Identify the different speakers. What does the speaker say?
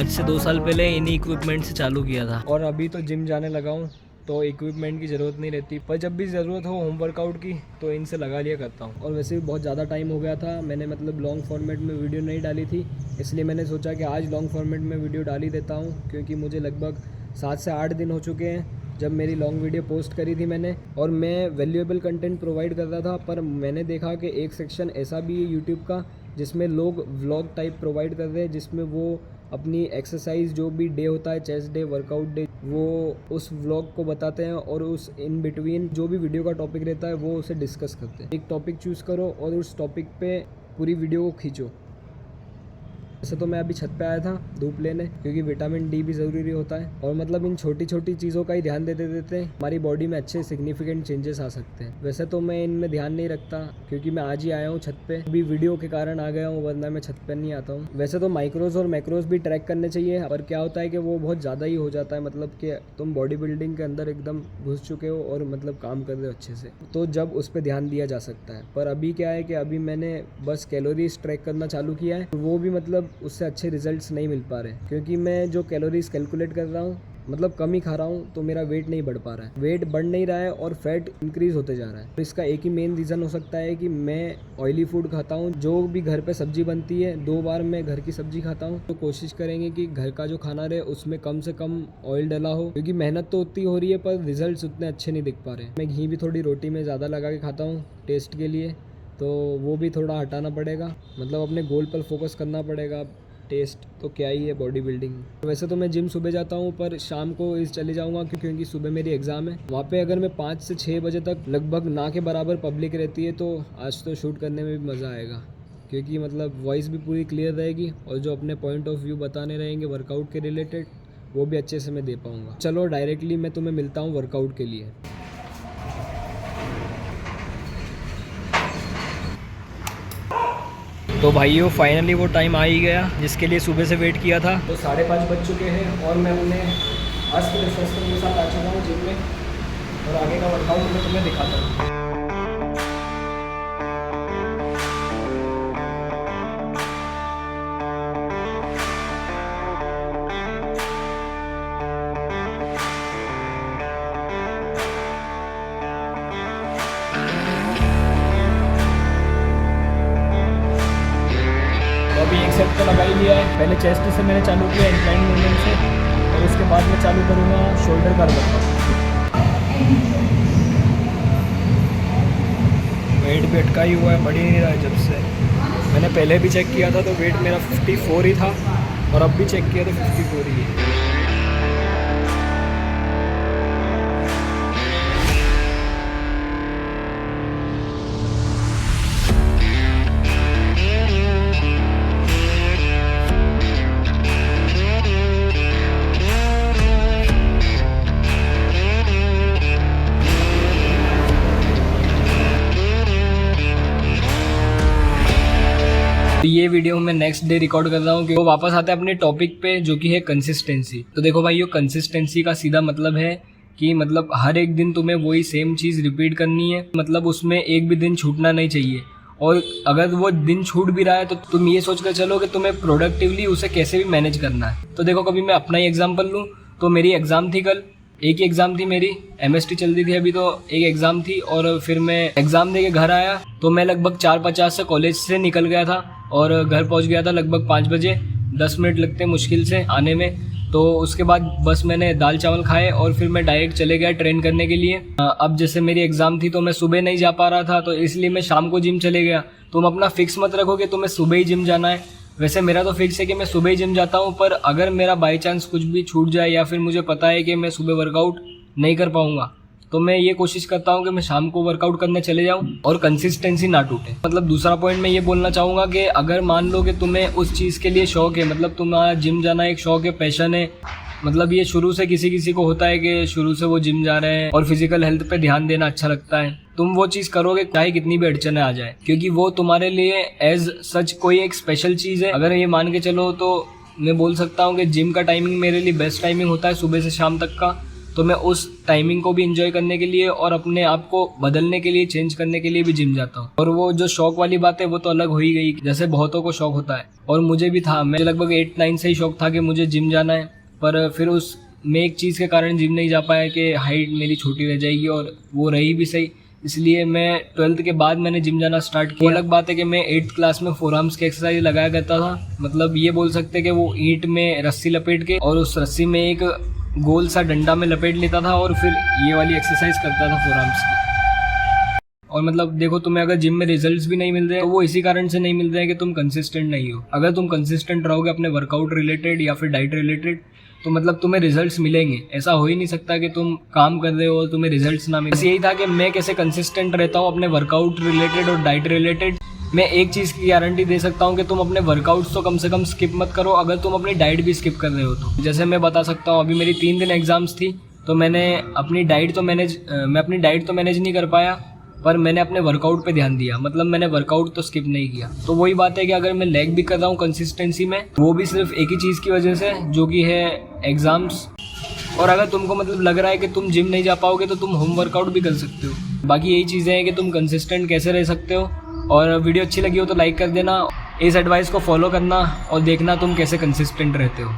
Speaker 1: आज से 2 साल पहले इन्हीं इक्विपमेंट से चालू किया था।
Speaker 2: और अभी तो जिम जाने लगा हूँ तो इक्विपमेंट की ज़रूरत नहीं रहती, पर जब भी ज़रूरत हो होम वर्कआउट की तो इनसे लगा लिया करता हूँ। और वैसे भी बहुत ज़्यादा टाइम हो गया था, मैंने मतलब लॉन्ग फॉर्मेट में वीडियो नहीं डाली थी, इसलिए मैंने सोचा कि आज लॉन्ग फॉर्मेट में वीडियो डाल ही देता हूँ। क्योंकि मुझे लगभग 7 से 8 दिन हो चुके हैं जब मेरी लॉन्ग वीडियो पोस्ट करी थी मैंने, और मैं वैल्यूएबल कंटेंट प्रोवाइड कर रहा था। पर मैंने देखा कि एक सेक्शन ऐसा भी है यूट्यूब का जिसमें लोग व्लॉग टाइप प्रोवाइड कर रहे हैं, जिसमें वो अपनी एक्सरसाइज जो भी डे होता है, चेस्ट डे, वर्कआउट डे, वो उस व्लॉग को बताते हैं और उस इन बिटवीन जो भी वीडियो का टॉपिक रहता है वो उसे डिस्कस करते हैं। एक टॉपिक चूज़ करो और उस टॉपिक पे पूरी वीडियो को खींचो। वैसे तो मैं अभी छत पे आया था धूप लेने, क्योंकि विटामिन डी भी ज़रूरी होता है। और मतलब इन छोटी छोटी चीज़ों का ही ध्यान देते देते हमारी बॉडी में अच्छे सिग्निफिकेंट चेंजेस आ सकते हैं। वैसे तो मैं इनमें ध्यान नहीं रखता, क्योंकि मैं आज ही आया हूँ छत पे, अभी वीडियो के कारण आ गया हूँ, वरना मैं छत पे नहीं आता हूँ। वैसे तो माइक्रोज और मैक्रोज भी ट्रैक करने चाहिए, पर क्या होता है कि वो बहुत ज़्यादा ही हो जाता है, मतलब कि तुम बॉडी बिल्डिंग के अंदर एकदम घुस चुके हो और मतलब काम कर रहे हो अच्छे से, तो जब उस पर ध्यान दिया जा सकता है। पर अभी क्या है कि अभी मैंने बस कैलोरीज ट्रैक करना चालू किया है, वो भी मतलब उससे अच्छे रिजल्ट्स नहीं मिल पा रहे, क्योंकि मैं जो कैलोरीज कैलकुलेट कर रहा हूँ मतलब कम ही खा रहा हूँ, तो मेरा वेट नहीं बढ़ पा रहा है, वेट बढ़ नहीं रहा है और फैट इंक्रीज होते जा रहा है। तो इसका एक ही मेन रीज़न हो सकता है कि मैं ऑयली फूड खाता हूँ। जो भी घर पे सब्जी बनती है 2 बार मैं घर की सब्जी खाता हूँ, तो कोशिश करेंगे कि घर का जो खाना रहे उसमें कम से कम ऑयल डला हो, क्योंकि मेहनत तो उतनी हो रही है पर रिजल्ट उतने अच्छे नहीं दिख पा रहे। मैं घी भी थोड़ी रोटी में ज़्यादा लगा के खाता हूँ टेस्ट के लिए, तो वो भी थोड़ा हटाना पड़ेगा, मतलब अपने गोल पर फोकस करना पड़ेगा। टेस्ट तो क्या ही है बॉडी बिल्डिंग। वैसे तो मैं जिम सुबह जाता हूँ, पर शाम को इस चले जाऊँगा क्योंकि सुबह मेरी एग्ज़ाम है। वहाँ पे अगर मैं 5 से 6 बजे तक लगभग ना के बराबर पब्लिक रहती है, तो आज तो शूट करने में भी मज़ा आएगा, क्योंकि मतलब वॉइस भी पूरी क्लियर रहेगी और जो अपने पॉइंट ऑफ व्यू बताने रहेंगे वर्कआउट के रिलेटेड वो भी अच्छे से मैं दे पाऊँगा। चलो डायरेक्टली मैं तुम्हें मिलता हूँ वर्कआउट के लिए। तो भाइयों फाइनली वो टाइम आ ही गया जिसके लिए सुबह से वेट किया था। तो 5:30 बज चुके हैं और मैं अपने आज के रिसर्च के साथ आ चुका हूँ जिम में, और आगे का वर्कआउट मैं तुम्हें दिखाता हूँ। अभी एक सेट तो लगा ही लिया है। पहले चेस्ट से मैंने चालू किया इंक्लाइन मूवमेंट से, और उसके बाद मैं चालू करूँगा शोल्डर का वर्कआउट। वेट भी अटका ही हुआ है, बढ़ ही नहीं रहा है जब से। मैंने पहले भी चेक किया था तो वेट मेरा 54 ही था, और अब भी चेक किया तो 54 ही है। तो ये वीडियो मैं नेक्स्ट डे रिकॉर्ड कर रहा हूँ, कि वो वापस आते हैं अपने टॉपिक पे जो कि है कंसिस्टेंसी। तो देखो भाई, ये कंसिस्टेंसी का सीधा मतलब है कि मतलब हर एक दिन तुम्हें वही सेम चीज़ रिपीट करनी है, मतलब उसमें एक भी दिन छूटना नहीं चाहिए। और अगर वो दिन छूट भी रहा है तो तुम ये सोच कर चलो कि तुम्हें प्रोडक्टिवली उसे कैसे भी मैनेज करना है। तो देखो, कभी मैं अपना ही एग्जाम्पल लूँ तो मेरी एग्ज़ाम थी कल, एक ही एग्ज़ाम थी मेरी, MST चल रही थी अभी, तो एक एग्ज़ाम थी। और फिर मैं एग्ज़ाम दे के घर आया तो मैं लगभग 4:50 से कॉलेज से निकल गया था, और घर पहुंच गया था लगभग 5 बजे। 10 मिनट लगते मुश्किल से आने में। तो उसके बाद बस मैंने दाल चावल खाए और फिर मैं डायरेक्ट चले गया ट्रेन करने के लिए। अब जैसे मेरी एग्ज़ाम थी तो मैं सुबह नहीं जा पा रहा था, तो इसलिए मैं शाम को जिम चले गया। तुम अपना फिक्स मत रखो कि तुम्हें सुबह ही जिम जाना है। वैसे मेरा तो फिक्स है कि मैं सुबह ही जिम जाता हूँ, पर अगर मेरा बाई चांस कुछ भी छूट जाए या फिर मुझे पता है कि मैं सुबह वर्कआउट नहीं कर पाऊँगा, तो मैं ये कोशिश करता हूँ कि मैं शाम को वर्कआउट करने चले जाऊँ और कंसिस्टेंसी ना टूटे। मतलब दूसरा पॉइंट मैं ये बोलना चाहूँगा कि अगर मान लो कि तुम्हें उस चीज़ के लिए शौक है, मतलब तुम्हारा जिम जाना एक शौक है, पैशन है, मतलब ये शुरू से किसी किसी को होता है कि शुरू से वो जिम जा रहे हैं और फिजिकल हेल्थ पे ध्यान देना अच्छा लगता है, तुम वो चीज़ करोगे चाहे कितनी भी अड़चने आ जाए, क्योंकि वो तुम्हारे लिए एज सच कोई एक स्पेशल चीज़ है। अगर ये मान के चलो तो मैं बोल सकता हूँ कि जिम का टाइमिंग मेरे लिए बेस्ट टाइमिंग होता है सुबह से शाम तक का। तो मैं उस टाइमिंग को भी इंजॉय करने के लिए और अपने आप को बदलने के लिए, चेंज करने के लिए भी जिम जाता हूँ। और वो जो शौक वाली बात है वो तो अलग हो ही गई, जैसे बहुतों को शौक होता है और मुझे भी था। मैं लगभग 8-9 से ही शौक था कि मुझे जिम जाना है, पर फिर उस मैं एक चीज़ के कारण जिम नहीं जा पाया कि हाइट मेरी छोटी रह जाएगी, और वो रही भी सही। इसलिए मैं 12th के बाद मैंने जिम जाना स्टार्ट किया। अलग बात है कि मैं 8th क्लास में फोरआर्म्स की एक्सरसाइज लगाया करता था। मतलब ये बोल सकते हैं कि वो ईंट में रस्सी लपेट के और उस रस्सी में एक गोल सा डंडा में लपेट लेता था और फिर ये वाली एक्सरसाइज करता था फोरआर्म्स की। और मतलब देखो, तुम्हें अगर जिम में रिजल्ट्स भी नहीं मिल रहे तो वो इसी कारण से नहीं मिल रहे हैं कि तुम कंसिस्टेंट नहीं हो। अगर तुम कंसिस्टेंट रहोगे अपने वर्कआउट रिलेटेड या फिर डाइट रिलेटेड, तो मतलब तुम्हें रिजल्ट्स मिलेंगे। ऐसा हो ही नहीं सकता कि तुम काम कर रहे हो और तुम्हें रिजल्ट्स ना मिले। बस यही था कि मैं कैसे कंसिस्टेंट रहता हूँ अपने वर्कआउट रिलेटेड और डाइट रिलेटेड। मैं एक चीज़ की गारंटी दे सकता हूँ कि तुम अपने वर्कआउट्स तो कम से कम स्किप मत करो, अगर तुम अपनी डाइट भी स्किप कर रहे हो तो। जैसे मैं बता सकता हूँ, अभी मेरी 3 दिन एग्जाम्स थी, तो मैं अपनी डाइट तो मैनेज नहीं कर पाया, पर मैंने अपने वर्कआउट पे ध्यान दिया। मतलब मैंने वर्कआउट तो स्किप नहीं किया। तो वही बात है कि अगर मैं लेग भी कर रहा हूँ कंसिस्टेंसी में, वो भी सिर्फ एक ही चीज़ की वजह से, जो कि है एग्ज़ाम्स। और अगर तुमको मतलब लग रहा है कि तुम जिम नहीं जा पाओगे तो तुम होम वर्कआउट भी कर सकते हो। बाकी यही चीज़ें हैं कि तुम कंसिस्टेंट कैसे रह सकते हो। और वीडियो अच्छी लगी हो तो लाइक कर देना, इस एडवाइस को फॉलो करना और देखना तुम कैसे कंसिस्टेंट रहते हो।